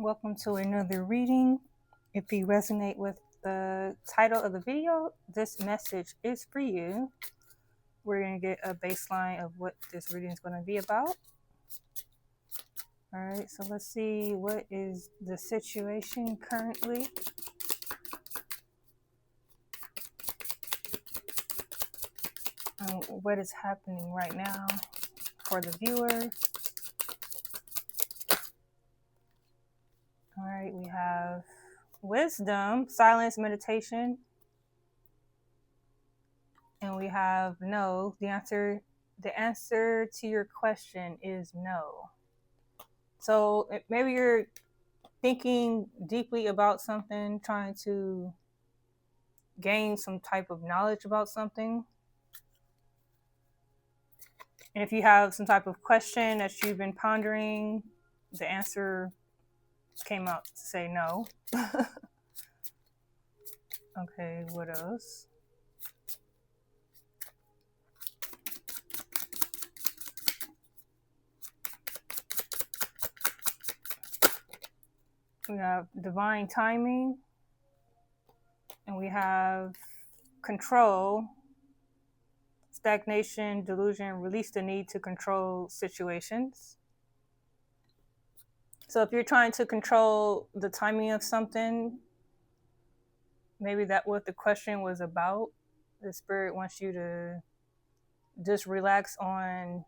Welcome to another reading. If you resonate with the title of the video, this message is for you. We're going to get a baseline of what this reading is going to be about. All right, so let's see what is the situation currently. What is happening right now for the viewer. All right, we have wisdom, silence, meditation. And we have no. The answer to your question is no. So maybe you're thinking deeply about something, trying to gain some type of knowledge about something. And if you have some type of question that you've been pondering, the answer came out to say no. Okay, what else? We have divine timing, and we have control, stagnation, delusion, release the need to control situations. So if you're trying to control the timing of something, maybe that's what the question was about. The spirit wants you to just relax on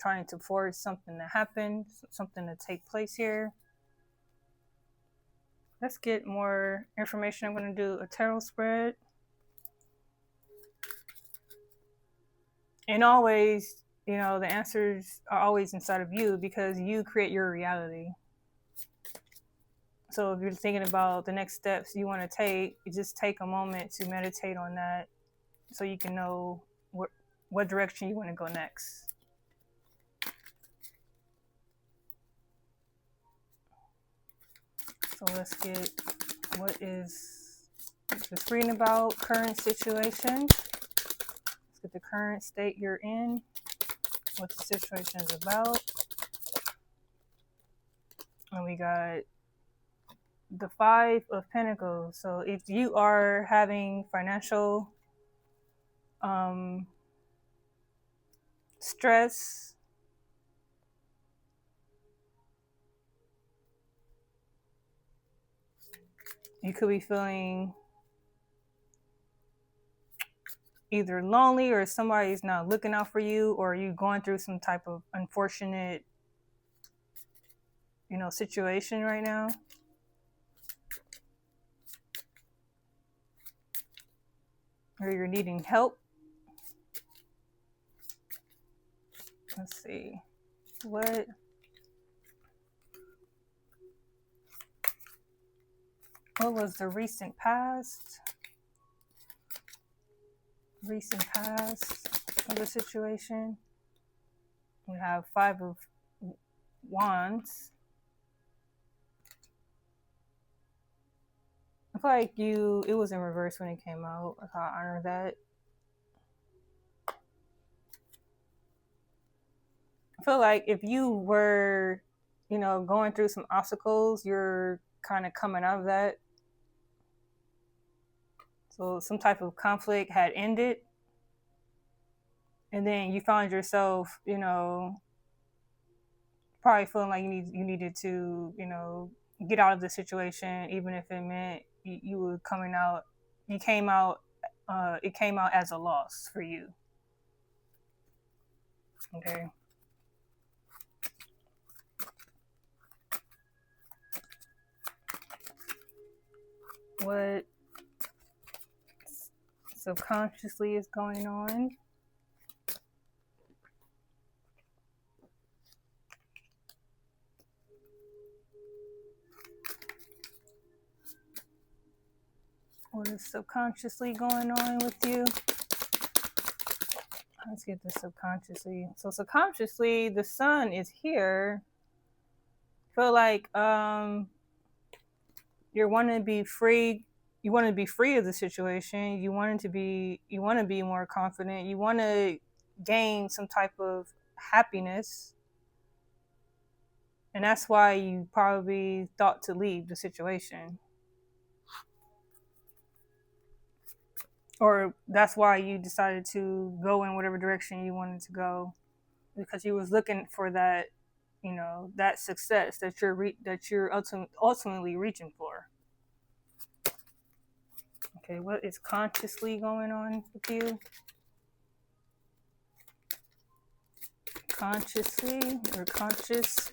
trying to force something to happen, something to take place here. Let's get more information. I'm going to do a tarot spread. And always, the answers are always inside of you because you create your reality. So if you're thinking about the next steps you want to take, you just take a moment to meditate on that so you can know what direction you want to go next. So let's get what is this reading about, current situation. Let's get the current state you're in, what the situation is about. And we got the 5 of Pentacles. So if you are having financial stress, you could be feeling either lonely or somebody's not looking out for you, or you going through some type of unfortunate, situation right now. Or you're needing help. Let's see. What was the recent past? Recent past of the situation. We have 5 of Wands. I feel like it was in reverse when it came out. I honor that. I feel like if you were, going through some obstacles, you're kind of coming out of that. So some type of conflict had ended. And then you found yourself, probably feeling like you needed to, get out of the situation, even if it meant you were coming out. It came out as a loss for you. Okay. What subconsciously is going on? What is subconsciously going on with you? Let's get the subconsciously. So subconsciously, the sun is here. Feel like you're wanting to be free. You want to be free of the situation. You want to be more confident. You want to gain some type of happiness. And that's why you probably thought to leave the situation. Or that's why you decided to go in whatever direction you wanted to go, because you was looking for that, that success that you're ultimately reaching for. Okay, what is consciously going on with you? Consciously or conscious.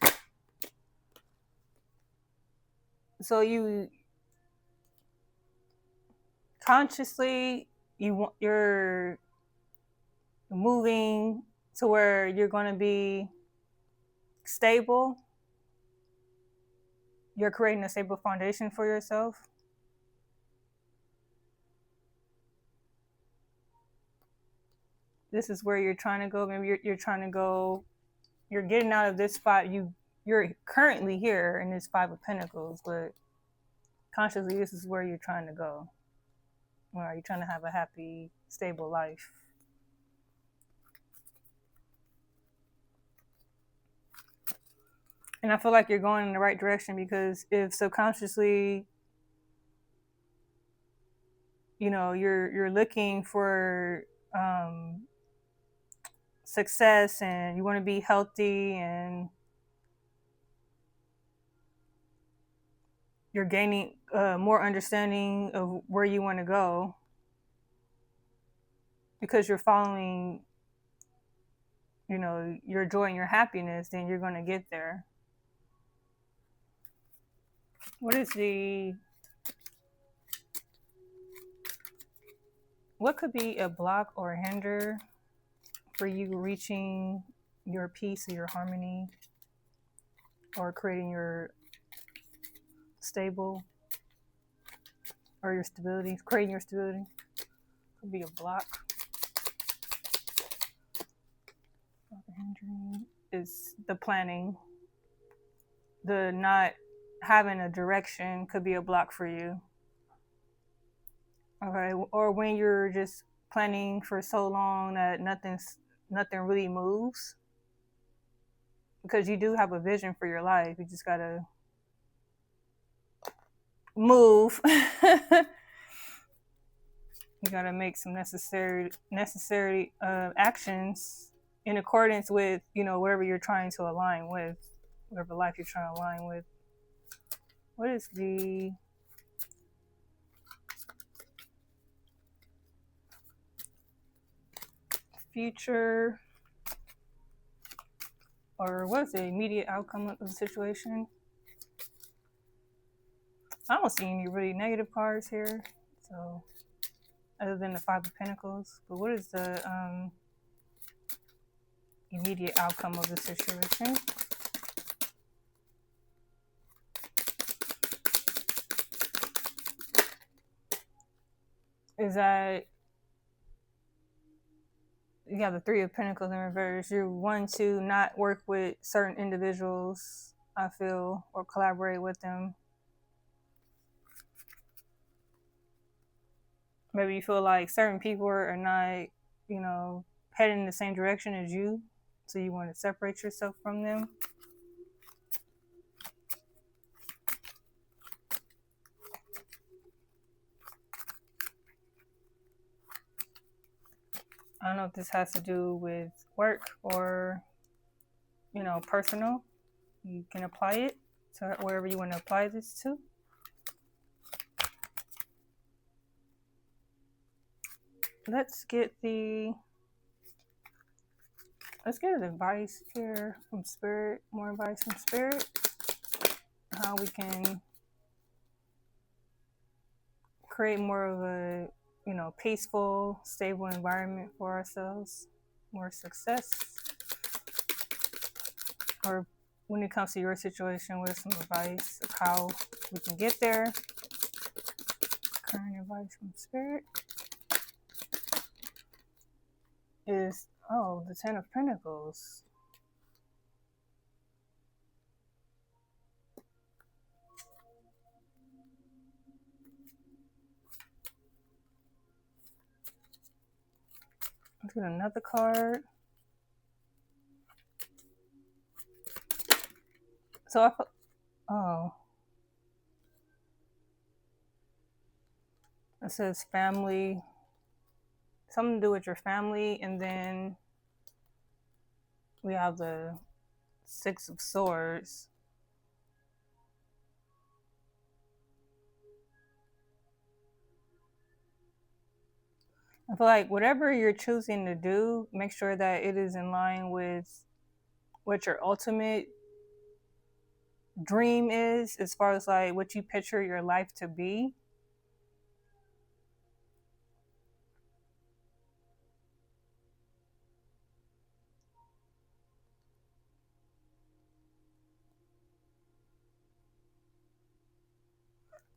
So you consciously you're moving to where you're going to be stable. You're creating a stable foundation for yourself. This is where you're trying to go. Maybe you're trying to go. You're getting out of this spot. You're currently here in this Five of Pentacles, but consciously, this is where you're trying to go. Or are you trying to have a happy, stable life? And I feel like you're going in the right direction, because if subconsciously, you're looking for success and you want to be healthy and you're gaining more understanding of where you want to go, because you're following, your joy and your happiness, then you're going to get there. What could be a block or a hinder for you reaching your peace or your harmony, or creating your stable or your stability, creating your stability? Could be a block. Hindering is the planning, the not having a direction could be a block for you. Okay, or when you're just planning for so long that nothing really moves, because you do have a vision for your life. You just gotta move. You gotta make some necessary actions in accordance with whatever you're trying to align with, whatever life you're trying to align with. What is the future, or what's the immediate outcome of the situation? I don't see any really negative cards here, so other than the Five of Pentacles. But what is the immediate outcome of the situation? Is that you have the Three of Pentacles in reverse. You want to not work with certain individuals, I feel, or collaborate with them. Maybe you feel like certain people are not, heading in the same direction as you, so you want to separate yourself from them. I don't know if this has to do with work or, personal. You can apply it to wherever you want to apply this to. Let's get advice here from Spirit, more advice from Spirit, how we can create more of a, peaceful, stable environment for ourselves, more success. Or when it comes to your situation, what is some advice of how we can get there? Current advice from Spirit is, the Ten of Pentacles. Let's get another card. So oh, it says family, something to do with your family, and then we have the Six of Swords. I feel like whatever you're choosing to do, make sure that it is in line with what your ultimate dream is, as far as like what you picture your life to be.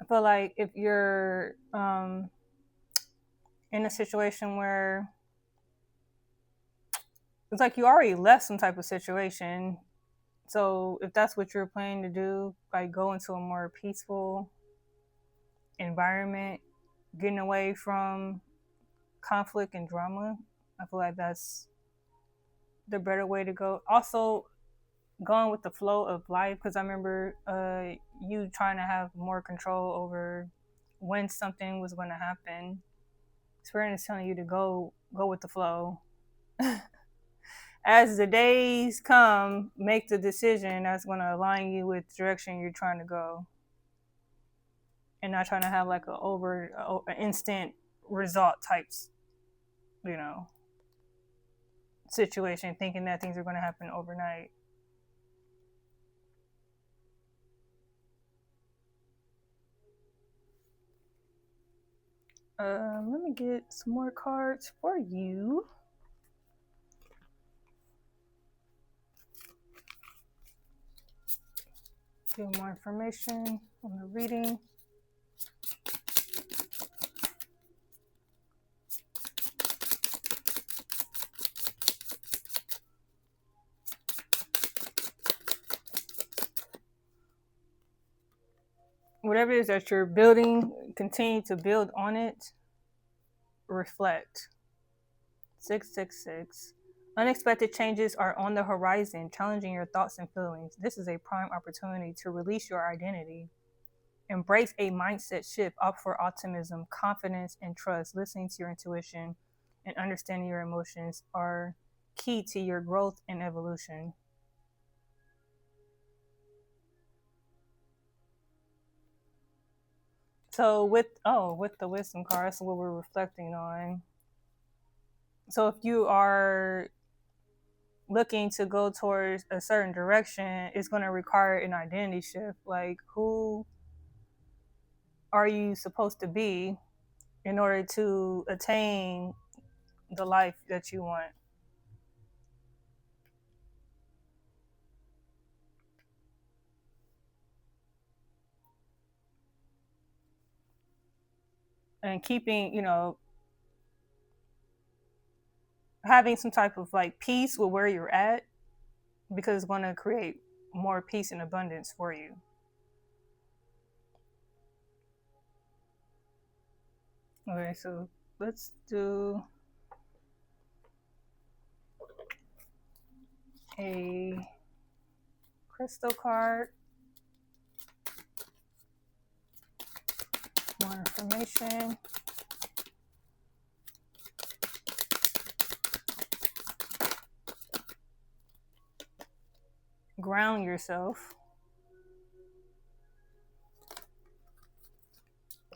I feel like if you're in a situation where it's like you already left some type of situation, so if that's what you're planning to do, like go into a more peaceful environment, getting away from conflict and drama, I feel like that's the better way to go. Also, going with the flow of life, because I remember you trying to have more control over when something was going to happen. Spirit is telling you to go with the flow. As the days come, make the decision that's going to align you with the direction you're trying to go, and not trying to have like an instant result types, you know, situation, thinking that things are going to happen overnight. Let me get some more cards for you. Get more information on the reading. Whatever it is that you're building, continue to build on it. Reflect. 666. Unexpected changes are on the horizon, challenging your thoughts and feelings. This is a prime opportunity to release your identity. Embrace a mindset shift, opt for optimism, confidence, and trust. Listening to your intuition and understanding your emotions are key to your growth and evolution. So with the wisdom card, that's what we're reflecting on. So if you are looking to go towards a certain direction, it's going to require an identity shift. Like, who are you supposed to be in order to attain the life that you want? And keeping, having some type of like peace with where you're at, because it's going to create more peace and abundance for you. Okay, so let's do a crystal card. More information. Ground yourself.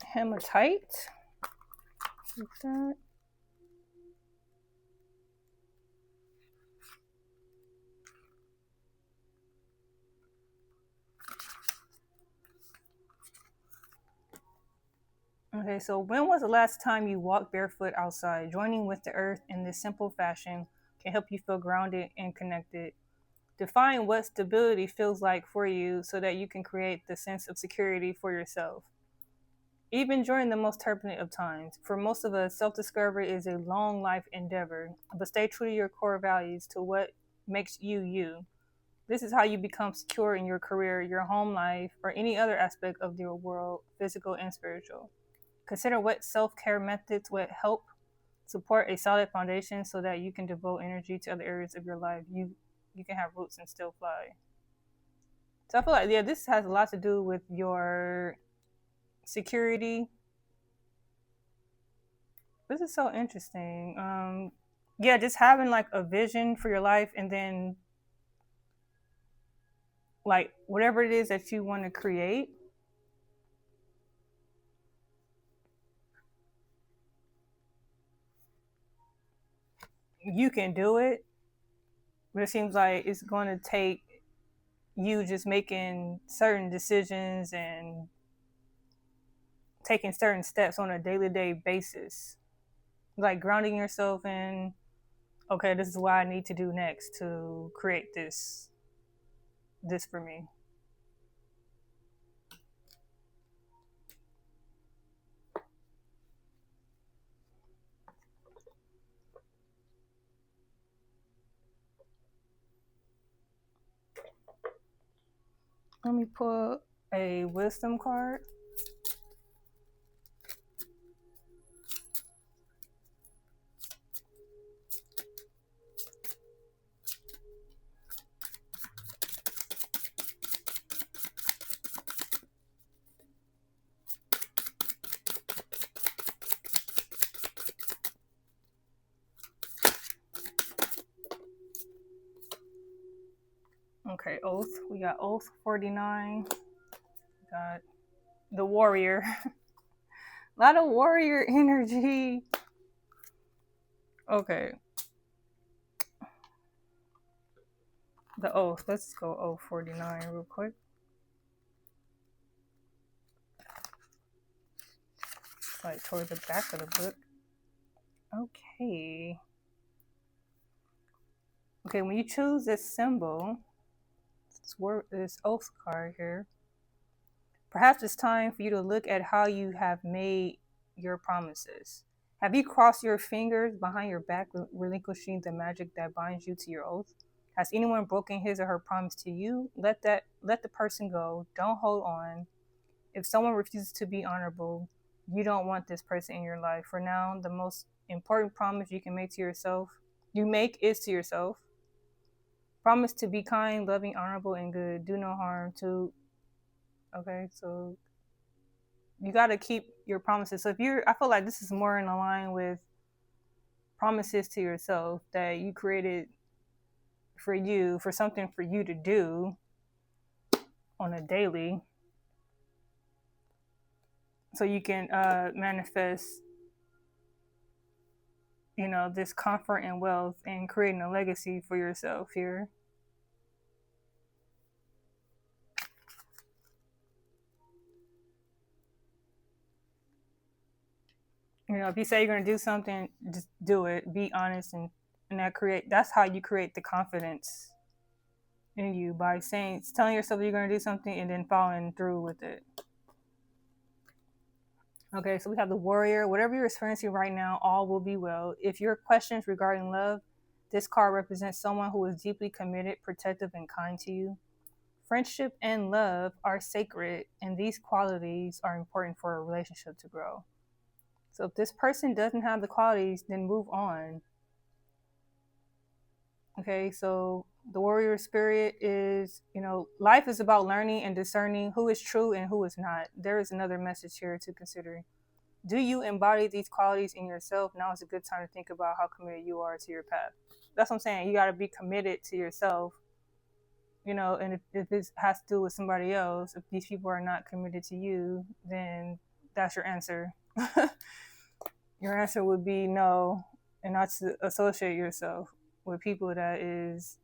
Hematite. Like that. Okay, so when was the last time you walked barefoot outside? Joining with the earth in this simple fashion can help you feel grounded and connected. Define what stability feels like for you so that you can create the sense of security for yourself. Even during the most turbulent of times, for most of us, self discovery is a long life endeavor, but stay true to your core values, to what makes you you. This is how you become secure in your career, your home life, or any other aspect of your world, physical and spiritual. Consider what self care methods would help support a solid foundation so that you can devote energy to other areas of your life. You can have roots and still fly. So I feel like, yeah, this has a lot to do with your security. This is so interesting. Yeah, just having like a vision for your life, and then like whatever it is that you want to create, you can do it. But it seems like it's going to take you just making certain decisions and taking certain steps on a daily day basis, like grounding yourself in, okay, this is what I need to do next to create this for me. Let me pull a wisdom card. Okay, oath. We got oath 49. We got the warrior. A lot of warrior energy. Okay. The oath. Let's go oath 49 real quick. Like toward the back of the book. Okay. Okay, when you choose this symbol, this oath card here, perhaps it's time for you to look at how you have made your promises. Have you crossed your fingers behind your back, relinquishing the magic that binds you to your oath? Has anyone broken his or her promise to you? Let the person go. Don't hold on. If someone refuses to be honorable, you don't want this person in your life. For now, the most important promise you can make to yourself, you make is to yourself. Promise to be kind, loving, honorable, and good. Do no harm to. Okay, so you got to keep your promises. So if I feel like this is more in line with promises to yourself that you created for you, for something for you to do on a daily, so you can manifest, this comfort and wealth and creating a legacy for yourself here. If you say you're going to do something, just do it. Be honest, and that's how you create the confidence in you, by telling yourself you're going to do something and then following through with it. Okay, so we have the warrior. Whatever you're experiencing right now, all will be well. If your questions regarding love, this card represents someone who is deeply committed, protective, and kind to you. Friendship and love are sacred, and these qualities are important for a relationship to grow. So if this person doesn't have the qualities, then move on. Okay, so the warrior spirit is, life is about learning and discerning who is true and who is not. There is another message here to consider. Do you embody these qualities in yourself? Now is a good time to think about how committed you are to your path. That's what I'm saying. You got to be committed to yourself, and if this has to do with somebody else, if these people are not committed to you, then that's your answer. Your answer would be no, and not to associate yourself with people that is,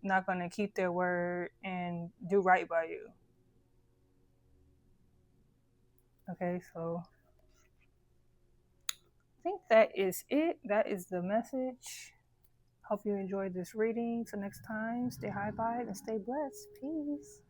not going to keep their word and do right by you. Okay, so I think that is it. That is the message. Hope you enjoyed this reading. Till next time, stay high vibe and stay blessed. Peace.